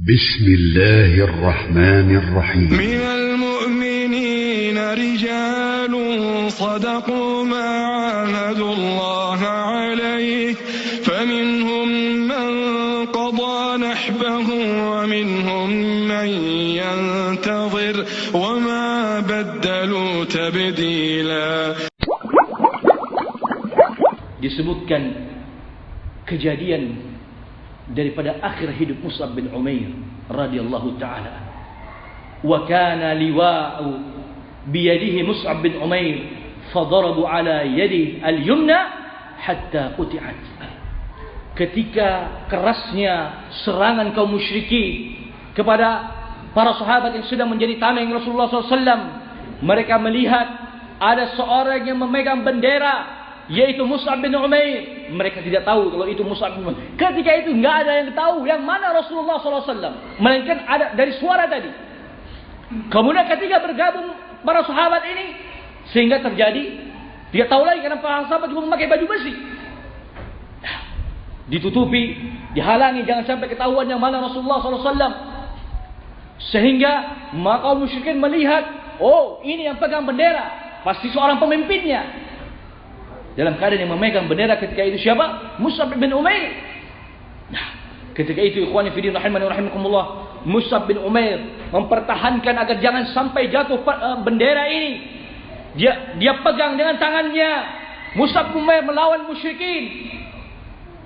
بسم الله الرحمن الرحيم. من المؤمنين رجال صدقوا ما عاهدوا الله عليه فمنهم من قضى نحبه ومنهم من ينتظر وما بدلوا تبديلا. Disebutkan kejadian daripada akhir hidup Mus'ab bin Umair radhiyallahu taala. Wa kana liwa'u biyadihi Mus'ab bin Umair fadarabu ala yadihi al-yumna hatta quti'at. Ketika kerasnya serangan kaum musyrikin kepada para sahabat yang sedang menjadi tameng Rasulullah SAW, mereka melihat ada seorang yang memegang bendera, yaitu Mus'ab bin Umair. Mereka tidak tahu kalau itu Mus'ab bin Umair. Ketika itu enggak ada yang tahu yang mana Rasulullah SAW, melainkan ada dari suara tadi. Kemudian ketika bergabung para sahabat ini, sehingga terjadi, dia tahu lagi karena para sahabat juga memakai baju besi, ditutupi, dihalangi jangan sampai ketahuan yang mana Rasulullah SAW. Sehingga maka musyrikin melihat, oh ini yang pegang bendera, pasti seorang pemimpinnya. Dalam keadaan yang memegang bendera ketika itu siapa? Mus'ab bin Umair. Nah, ketika itu ikhwani fillah rahimani wa rahimakumullah, Mus'ab bin Umair mempertahankan agar jangan sampai jatuh bendera ini. Dia pegang dengan tangannya. Mus'ab bin Umair melawan musyrikin.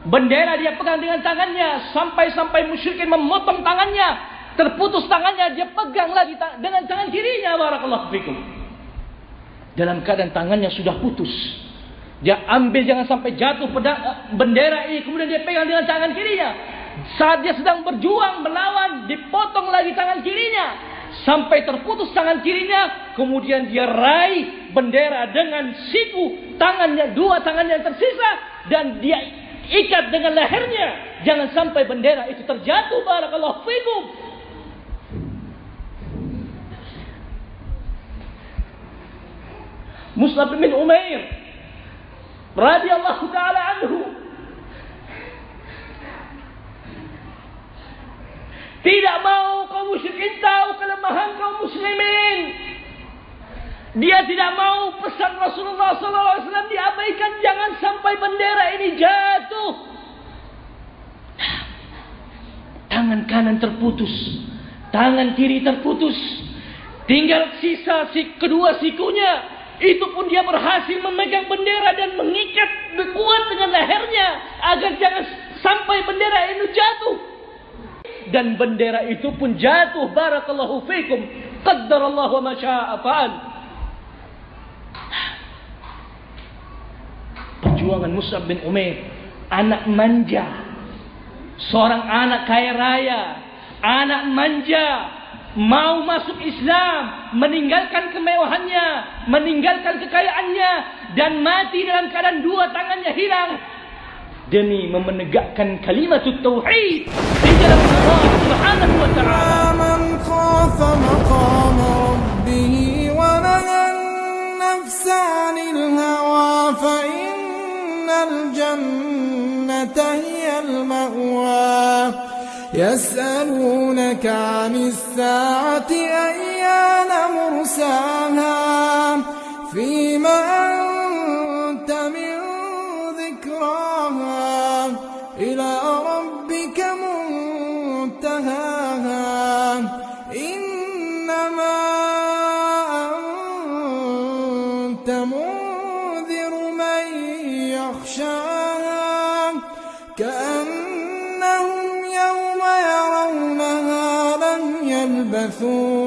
Bendera dia pegang dengan tangannya sampai musyrikin memotong tangannya, terputus tangannya, dia pegang lagi dengan tangan kirinya. Barakallahu fikum. Dalam keadaan tangannya sudah putus, dia ambil jangan sampai jatuh bendera ini, kemudian dia pegang dengan tangan kirinya. Saat dia sedang berjuang melawan, dipotong lagi tangan kirinya sampai terputus tangan kirinya. Kemudian dia raih bendera dengan siku tangannya, dua tangannya yang tersisa, dan dia ikat dengan lehernya, jangan sampai bendera itu terjatuh. Barakallahu fikum. Mus'ab bin Umair radhiyallahu ta'ala anhu tidak mau kaum musyrikin tahu kelemahan kaum muslimin. Dia tidak mau pesan Rasulullah SAW diabaikan, jangan sampai bendera ini jatuh. Tangan kanan terputus, tangan kiri terputus, tinggal sisa kedua sikunya. Itu pun dia berhasil memegang bendera dan mengikat kuat dengan lehernya agar jangan sampai bendera itu jatuh. Dan bendera itu pun jatuh. Barakallahu fikum. Qaddarallahu wa ma syaa fa'al. Perjuangan Mus'ab bin Umair, anak manja, seorang anak kaya raya, anak manja, mau masuk Islam, meninggalkan kemewahannya, meninggalkan kekayaannya, dan mati dalam keadaan dua tangannya hilang demi menegakkan kalimatut tauhid di jalan Allah Subhanahu wa ta'ala. Man khafa maqam rabbih wa nahan nafsa 'anil hawa fa innal jannata hiyal ma'wa. يسألونك عن الساعة أيان مرساها فيما أنت من ذكراها إلى ربك منتهاها إنما أنت منذر من يخشاها كأنهم يوم يرونها لم يلبثوا